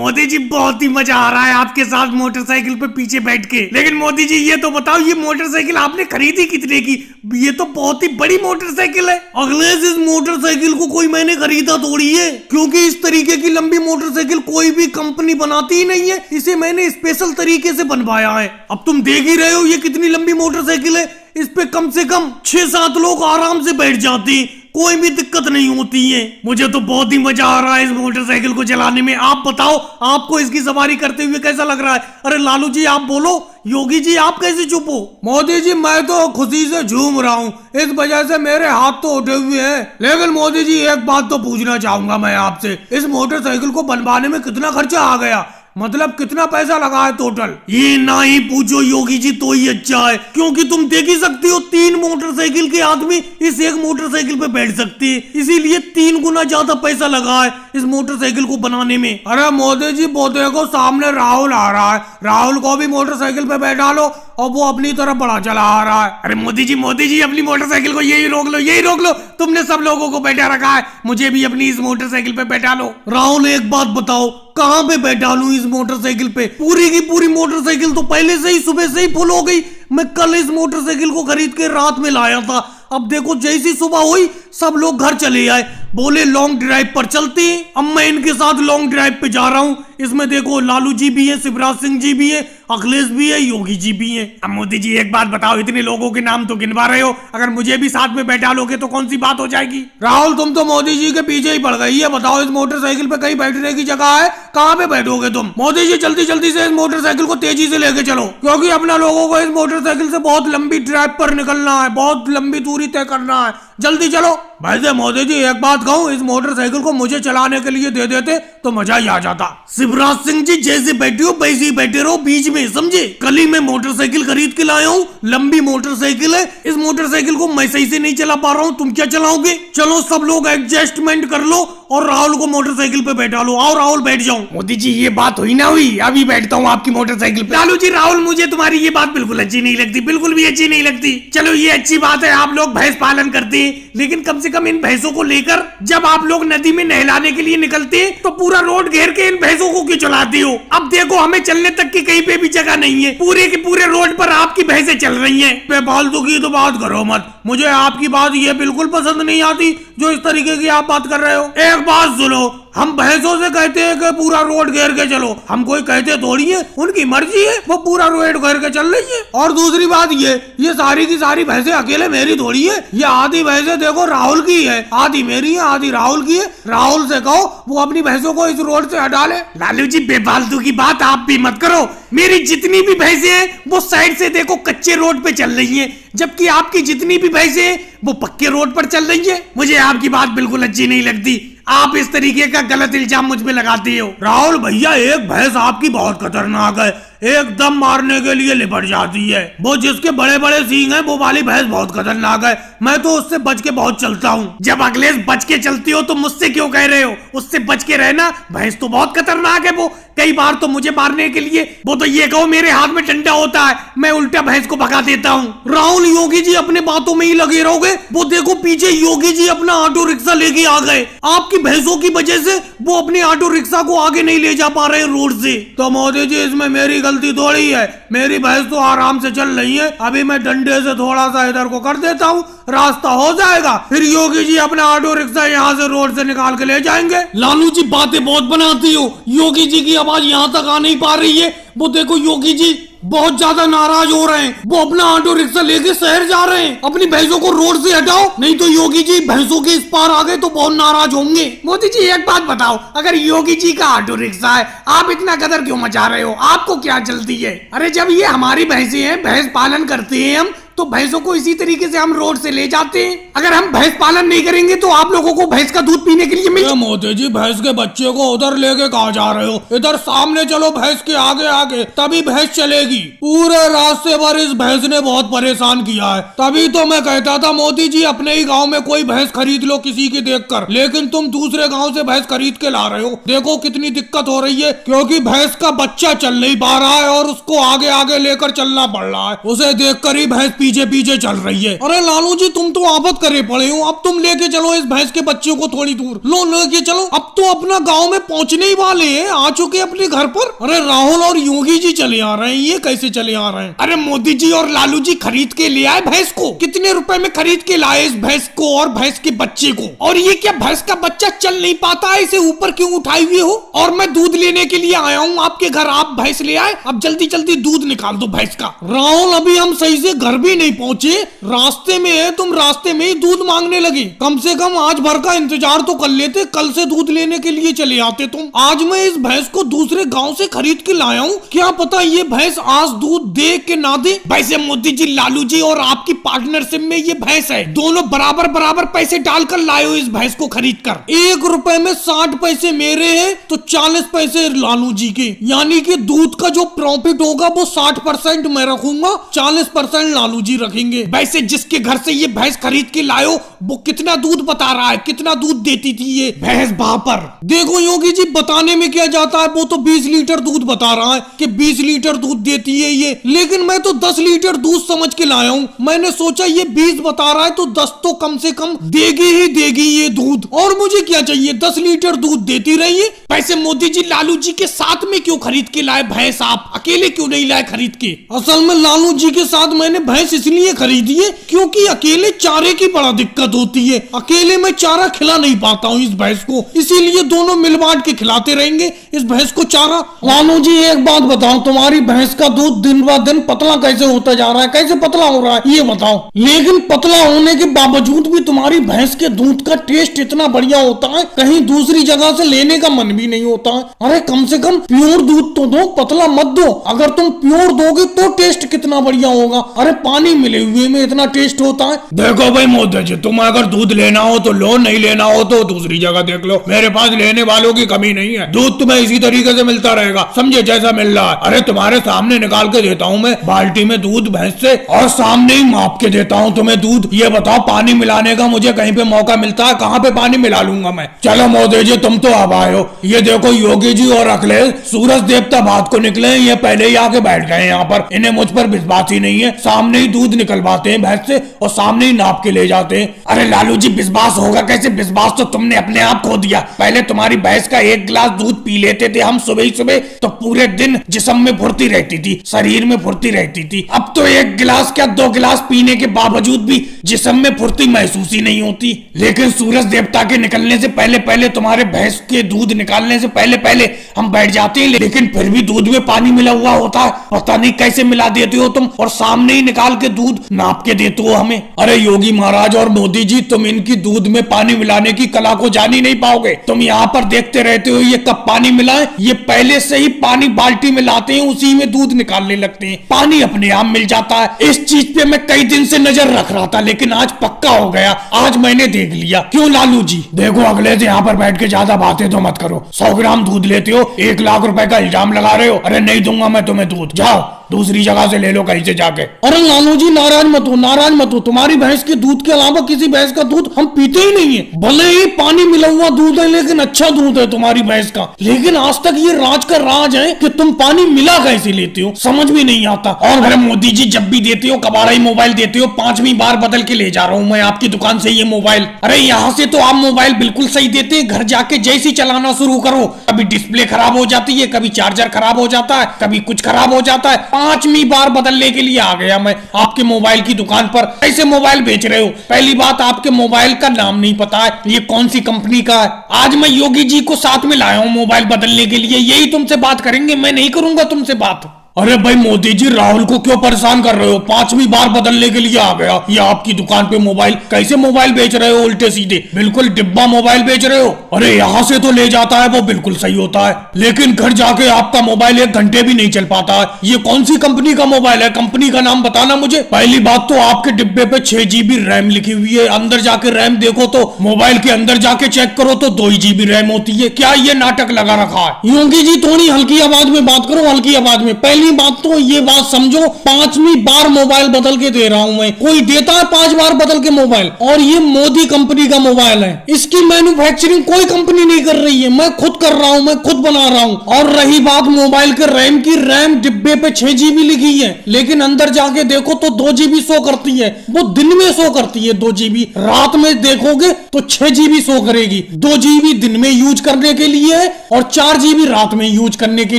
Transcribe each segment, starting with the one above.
मोदी जी बहुत ही मजा आ रहा है आपके साथ मोटरसाइकिल पे पीछे बैठ के। लेकिन मोदी जी ये तो बताओ, ये मोटरसाइकिल आपने खरीदी कितने की? ये तो बहुत ही बड़ी मोटरसाइकिल है। अखिलेश, इस मोटरसाइकिल को कोई मैंने खरीदा थोड़ी है, क्योंकि इस तरीके की लंबी मोटरसाइकिल कोई भी कंपनी बनाती ही नहीं है। इसे मैंने स्पेशल तरीके से बनवाया है। अब तुम देख ही रहे हो ये कितनी लंबी मोटरसाइकिल है। इस पे कम से कम 6-7 लोग आराम से बैठ जाते हैं, कोई भी दिक्कत नहीं होती है। मुझे तो बहुत ही मजा आ रहा है इस मोटरसाइकिल को चलाने में। आप बताओ, आपको इसकी सवारी करते हुए कैसा लग रहा है? अरे लालू जी आप बोलो, योगी जी आप कैसे चुप हो? मोदी जी मैं तो खुशी से झूम रहा हूँ, इस वजह से मेरे हाथ तो उठे हुए हैं। लेकिन मोदी जी एक बात तो पूछना चाहूंगा मैं आपसे, इस मोटरसाइकिल को बनवाने में कितना खर्चा आ गया? मतलब कितना पैसा लगा है टोटल? ये ना ही पूछो योगी जी तो ही अच्छा है, क्योंकि तुम देख ही सकते हो 3 मोटरसाइकिल के आदमी इस एक मोटरसाइकिल पे बैठ सकते हैं, इसीलिए 3 गुना ज्यादा पैसा लगा है इस मोटरसाइकिल को बनाने में। अरे मोदी जी वो देखो सामने राहुल आ रहा है, राहुल को भी मोटरसाइकिल पे बैठा लो और वो अपनी तरफ बड़ा चला आ रहा है। अरे मोदी जी अपनी मोटरसाइकिल को यही रोक लो, यही रोक लो। तुमने सब लोगों को बैठा रखा है, मुझे भी अपनी इस मोटरसाइकिल पे बैठा लो। राहुल एक बात बताओ, कहाँ पे बैठा लूं इस मोटरसाइकिल पे? पूरी की पूरी मोटरसाइकिल तो पहले से ही सुबह से ही फुल हो गई। मैं कल इस मोटरसाइकिल को खरीद के रात में लाया था, अब देखो जैसी सुबह हुई सब लोग घर चले आए, बोले लॉन्ग ड्राइव पर चलते हैं। अब मैं इनके साथ लॉन्ग ड्राइव पे जा रहा हूँ। इसमें देखो लालू जी भी है, शिवराज सिंह जी भी है, अखिलेश भी है, योगी जी भी है। अब मोदी जी एक बात बताओ, इतने लोगों के नाम तो गिनवा रहे हो, अगर मुझे भी साथ में बैठा लोगे तो कौन सी बात हो जाएगी? राहुल तुम तो मोदी जी के पीछे ही पड़ गई है। बताओ इस मोटरसाइकिल पे कहीं बैठने की जगह है? कहाँ पे बैठोगे तुम? मोदी जी जल्दी जल्दी से इस मोटरसाइकिल को तेजी से लेके चलो, क्योंकि अपना लोगों को इस मोटरसाइकिल से बहुत लंबी ड्राइव पर निकलना है, बहुत लंबी दूरी तय करना है। जल्दी चलो। वैसे मोदी जी एक बात कहूँ, इस मोटरसाइकिल को मुझे चलाने के लिए दे देते तो मजा ही आ जाता। शिवराज सिंह जी जैसे बैठे हो वैसे ही बैठे रहो बीच में, समझे? कल ही मैं मोटरसाइकिल खरीद के लाया हूँ, लंबी मोटरसाइकिल है। इस मोटरसाइकिल को मैं सही से नहीं चला पा रहा हूँ, तुम क्या चलाओगे? चलो सब लोग एडजस्टमेंट कर लो और राहुल को मोटरसाइकिल पे बैठा लो। आओ राहुल बैठ जाओ। मोदी जी ये बात हुई ना हुई, अभी बैठता हूँ आपकी मोटरसाइकिल पे। लालू जी राहुल, मुझे तुम्हारी ये बात बिल्कुल अच्छी नहीं लगती, बिल्कुल भी अच्छी नहीं लगती। चलो ये अच्छी बात है आप लोग भैंस पालन करते हैं, लेकिन कम से कम इन भैंसों को लेकर जब आप लोग नदी में नहलाने के लिए निकलते हैं तो पूरा रोड घेर के इन भैंसों को क्यों चलाते हो? अब देखो हमें चलने तक की कहीं पे भी जगह नहीं है, पूरे के पूरे रोड पर आपकी भैंसें चल रही हैं। बेफालतू की तो बात करो मत, मुझे आपकी बात ये बिल्कुल पसंद नहीं आती जो इस तरीके की आप बात कर रहे हो। एक बात सुनो, हम भैंसों से कहते हैं कि पूरा रोड घेर के चलो, हम कोई कहते थोड़ी है, उनकी मर्जी है, वो पूरा रोड घेर के चल रही है। और दूसरी बात ये सारी की सारी भैंसें अकेले मेरी थोड़ी है, ये आधी भैंसें देखो राहुल की है, आधी मेरी है, आधी राहुल की है। राहुल से कहो वो अपनी भैंसों को इस रोड से हटा ले। लालू जी बेफालतू की बात आप भी मत करो, मेरी जितनी भी भैंसें हैं वो साइड से देखो कच्चे रोड पे चल रही हैं, जबकि आपकी जितनी भी भैंसें हैं वो पक्के रोड पर चल रही है। मुझे आपकी बात बिल्कुल अच्छी नहीं लगती, आप इस तरीके का गलत इल्जाम मुझ पे लगाते हो। राहुल भैया एक भैंस आपकी बहुत खतरनाक है, एकदम मारने के लिए लिपट जाती है। वो जिसके बड़े बड़े सींग हैं वो वाली भैंस बहुत खतरनाक है, मैं तो उससे बच के बहुत चलता हूँ। जब अखिलेश बच के चलती हो तो मुझसे क्यों कह रहे हो? उससे बच के रहना, भैंस तो बहुत खतरनाक है वो, कई बार तो मुझे मारने के लिए वो तो ये कहो मेरे हाथ में डंडा होता है, मैं उल्टा भैंस को भगा देता हूँ। राहुल योगी जी अपने बातों में ही लगे रहोगे, वो देखो पीछे योगी जी अपना ऑटो रिक्शा लेके आ गए। आपकी भैंसों की वजह से वो अपने ऑटो रिक्शा को आगे नहीं ले जा पा रहे रोड से। तो मोदी जी इसमें मेरी गलती थोड़ी है, मेरी भैंस तो आराम से चल रही है, अभी मैं डंडे से थोड़ा सा इधर को कर देता हूँ, रास्ता हो जाएगा, फिर योगी जी अपना ऑटो रिक्शा यहाँ से रोड से निकाल के ले जाएंगे। लालू जी बातें बहुत बनाती हो, योगी जी की आवाज यहाँ तक आ नहीं पा रही है। वो देखो योगी जी बहुत ज्यादा नाराज हो रहे हैं, वो अपना ऑटो रिक्शा लेके शहर जा रहे हैं। अपनी भैंसों को रोड से हटाओ, नहीं तो योगी जी भैंसों के इस पार आ गए तो बहुत नाराज होंगे। मोदी जी एक बात बताओ, अगर योगी जी का ऑटो रिक्शा है, आप इतना कदर क्यों मचा रहे हो? आपको क्या जल्दी है? अरे जब ये हमारी भैंसें हैं, भैंस पालन करते हैं हम, तो भैंसों को इसी तरीके से हम रोड से ले जाते हैं। अगर हम भैंस पालन नहीं करेंगे तो आप लोगों को भैंस का दूध पीने के लिए मिल। मोदी जी भैंस के बच्चे को उधर लेके कहाँ जा रहे हो? इधर सामने चलो, भैंस के आगे आगे, तभी भैंस चलेगी। पूरे रास्ते भर इस भैंस ने बहुत परेशान किया है, तभी तो मैं कहता था मोदी जी अपने ही गाँव में कोई भैंस खरीद लो किसी की देखकर, लेकिन तुम दूसरे गाँव से भैंस खरीद के ला रहे हो। देखो कितनी दिक्कत हो रही है, क्योंकि भैंस का बच्चा चल नहीं पा रहा है और उसको आगे आगे लेकर चलना पड़ रहा है, उसे देखकर ही भैंस पीछे पीछे चल रही है। अरे लालू जी तुम तो आफत करे पड़े हो, अब तुम लेके चलो इस भैंस के बच्चे को थोड़ी दूर। लो लेके चलो, अब तो अपना गांव में पहुंचने ही वाले हैं, आ चुके अपने घर पर। अरे राहुल और योगी जी चले आ रहे हैं, ये कैसे चले आ रहे हैं? अरे मोदी जी और लालू जी खरीद के ले आए भैंस को। कितने रुपए में खरीद के लाए इस भैंस को और भैंस के बच्चे को? और ये क्या भैंस का बच्चा चल नहीं पाता है, इसे ऊपर क्यों उठाए हुए हो? और मैं दूध लेने के लिए आया हूँ आपके घर, आप भैंस ले आए, अब जल्दी जल्दी दूध निकाल दो भैंस का। राहुल अभी हम सही से घर भी नहीं पहुंचे, रास्ते में है, तुम रास्ते में ही दूध मांगने लगे। कम से कम आज भर का इंतजार तो कर लेते, कल से दूध लेने के लिए चले आते तुम। आज मैं इस भैंस को दूसरे गांव से खरीद के लाया हूँ, क्या पता ये भैंस आज दूध दे के ना दे। वैसे मोदी जी, लालू जी और आपकी पार्टनरशिप में ये भैंस है, दोनों बराबर बराबर पैसे डालकर लाए हो इस भैंस को खरीद कर। 1 रुपए में 60 पैसे मेरे हैं तो 40 पैसे लालू जी के, यानी कि दूध का जो प्रॉफिट होगा वो 60% मैं रखूंगा, 40% लालू जी रखेंगे। वैसे जिसके घर से ये भैंस खरीद के लायो वो कितना दूध बता रहा है, कितना दूध देती थी ये भैंस वहां पर? देखो योगी जी, बताने में क्या जाता है, वो तो 20 लीटर दूध बता रहा है कि 20 लीटर दूध देती है ये, लेकिन मैं तो 10 लीटर दूध समझ के लाया हूँ। मैंने सोचा ये 20 बता रहा है तो 10 तो कम से कम देगी ही देगी ये दूध, और मुझे क्या चाहिए, 10 लीटर दूध देती रहिए। वैसे मोदी जी, लालू जी के साथ में क्यों खरीद के लाए भैंस, आप अकेले क्यों नहीं लाए खरीद के? असल में लालू जी के साथ मैंने भैंस इसलिए खरीदी है क्योंकि अकेले चारे की बड़ा दिक्कत होती है, अकेले मैं चारा खिला नहीं पाता हूँ इस भैंस को, इसीलिए दोनों मिल बांट के खिलाते रहेंगे इस भैंस को चारा। लालू जी एक बात बताओ, तुम्हारी भैंस का दूध दिन ब दिन पतला कैसे होता जा रहा है, कैसे पतला हो रहा है ये बताओ। लेकिन पतला होने के बावजूद भी तुम्हारी भैंस के दूध का टेस्ट इतना बढ़िया होता है, कहीं दूसरी जगह से लेने का मन भी नहीं होता है। अरे कम से कम प्योर दूध तो दो, पतला मत दो। अगर तुम प्योर दोगे तो टेस्ट कितना बढ़िया होगा। अरे पानी मिले हुए में इतना टेस्ट होता है। देखो भाई मोदी जी, तुम अगर दूध लेना हो तो लो, नहीं लेना हो तो दूसरी जगह देख लो, मेरे पास लेने वालों की कमी नहीं है। दूध तुम्हें इसी तरीके से मिलता रहेगा, समझे, जैसा मिल रहा है। अरे तुम्हारे सामने निकाल के देता हूँ मैं बाल्टी में दूध भैंस से, और सामने ही माप के देता हूँ तुम्हें दूध। ये बताओ, पानी मिलाने का मुझे कहीं पे मौका मिलता है, कहाँ पे पानी मिला लूंगा मैं? चलो मोदी जी, तुम तो अब आए हो। ये देखो योगी जी और अखिलेश, सूरज देवता बात को निकले हैं, ये पहले ही आके बैठ गए यहाँ पर। इन्हें मुझ पर विश्वास ही नहीं है, सामने ही दूध निकलवाते हैं भैंस से और सामने ही नाप के ले जाते हैं। अरे लालू जी, विश्वास होगा कैसे? विश्वास तो तुमने अपने आप खो दिया। पहले तुम्हारी भैंस का 1 गिलास दूध पी लेते थे हम सुबह ही सुबह, तो पूरे दिन जिस्म में फुर्ती रहती थी, शरीर में फुर्ती रहती थी। अब तो 1 गिलास क्या 2 गिलास पीने के बावजूद भी जिस्म में फुर्ती महसूस ही नहीं होती। लेकिन सूरज देवता के निकलने से पहले पहले, तुम्हारे भैंस के दूध निकालने से पहले पहले हम बैठ जाते हैं, लेकिन फिर भी दूध में पानी मिला हुआ होता है। पता नहीं कैसे मिला देते हो तुम, और सामने ही निकाल के दूध नाप के देते हो हमें। अरे योगी महाराज और मोदी जी, तुम इनकी दूध में पानी मिलाने की कला को जान ही नहीं पाओगे। तुम यहाँ पर देखते रहते हो ये कब पानी मिला है, ये पहले से ही पानी बाल्टी में लाते हैं, उसी में दूध निकालने लगते हैं, पानी अपने आप मिल जाता है। इस चीज पे मैं कई दिन से नजर रख रहा था, लेकिन आज पक्का हो गया, आज मैंने देख लिया। क्यों लालू जी? देखो अगले से यहाँ पर बैठ के ज्यादा बातें तो मत करो। 100 ग्राम दूध लेते हो, 1 लाख रुपए का इल्जाम लगा रहे हो। अरे नहीं दूंगा मैं तुम्हें दूध, जाओ दूसरी जगह से ले लो कहीं से जाके। अरे लालू जी नाराज मत हो, नाराज मत हो। तुम्हारी भैंस के दूध के अलावा किसी भैंस का दूध हम पीते ही नहीं है। भले ही पानी मिला हुआ दूध है, लेकिन अच्छा दूध है तुम्हारी भैंस का। लेकिन आज तक ये राज का राज है कि तुम पानी मिला कैसे लेते हो, समझ में नहीं आता। और अरे मोदी जी, जब भी देते हो कबाड़ा ही मोबाइल देते हो। 5वीं बार बदल के ले जा रहा हूँ मैं आपकी दुकान से ये मोबाइल। अरे यहाँ से तो आप मोबाइल बिल्कुल सही देते हैं, घर जाके जैसे चलाना शुरू करो कभी डिस्प्ले खराब हो जाती है, कभी चार्जर खराब हो जाता है, कभी कुछ खराब हो जाता है। 5वीं बार बदलने के लिए आ गया मैं आपके मोबाइल की दुकान पर। कैसे मोबाइल बेच रहे हो? पहली बात, आपके मोबाइल का नाम नहीं पता है, ये कौन सी कंपनी का है। आज मैं योगी जी को साथ में लाया हूँ मोबाइल बदलने के लिए, यही तुमसे बात करेंगे, मैं नहीं करूंगा तुमसे बात। अरे भाई मोदी जी, राहुल को क्यों परेशान कर रहे हो? 5वीं बार बदलने के लिए आ गया ये आपकी दुकान पे मोबाइल। कैसे मोबाइल बेच रहे हो उल्टे सीधे, बिल्कुल डिब्बा मोबाइल बेच रहे हो। अरे यहाँ से तो ले जाता है वो बिल्कुल सही होता है, लेकिन घर जाके आपका मोबाइल 1 घंटे भी नहीं चल पाता है। ये कौन सी कंपनी का मोबाइल है? कंपनी का नाम बताना मुझे। पहली बात तो आपके डिब्बे पे 6 GB रैम लिखी हुई है, अंदर जाके रैम देखो तो, मोबाइल के अंदर जाके चेक करो तो 2 GB रैम होती है। क्या ये नाटक लगा रखा है? योगी जी थोड़ी हल्की आवाज में बात करो, हल्की आवाज में। पहली पहली बात तो ये बात समझो, 5वीं बार मोबाइल बदल के दे रहा हूं मैं। कोई देता है 5 बार बदल के मोबाइल? और ये मोदी कंपनी का मोबाइल है, इसकी मैन्युफैक्चरिंग कोई कंपनी नहीं कर रही है, मैं खुद कर रहा हूं, मैं खुद बना रहा हूं। और रही बात मोबाइल के रैम की, रैम डिब्बे पे 6 GB लिखी है, लेकिन अंदर जाके देखो तो 2 GB शो करती है। वो दिन में शो करती है 2 GB, रात में देखोगे तो 6 GB शो करेगी। 2 GB दिन में यूज करने के लिए है और 4 GB रात में यूज करने के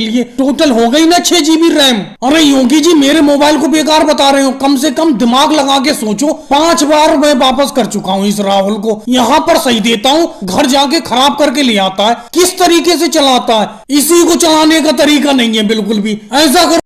लिए, टोटल हो गई ना 6 GB रैम। अरे योगी जी, मेरे मोबाइल को बेकार बता रहे हो? कम से कम दिमाग लगा के सोचो। 5 बार मैं वापस कर चुका हूं इस राहुल को, यहाँ पर सही देता हूँ, घर जाके खराब करके ले आता है। किस तरीके से चलाता है, इसी को चलाने का तरीका नहीं है बिल्कुल भी। ऐसा कर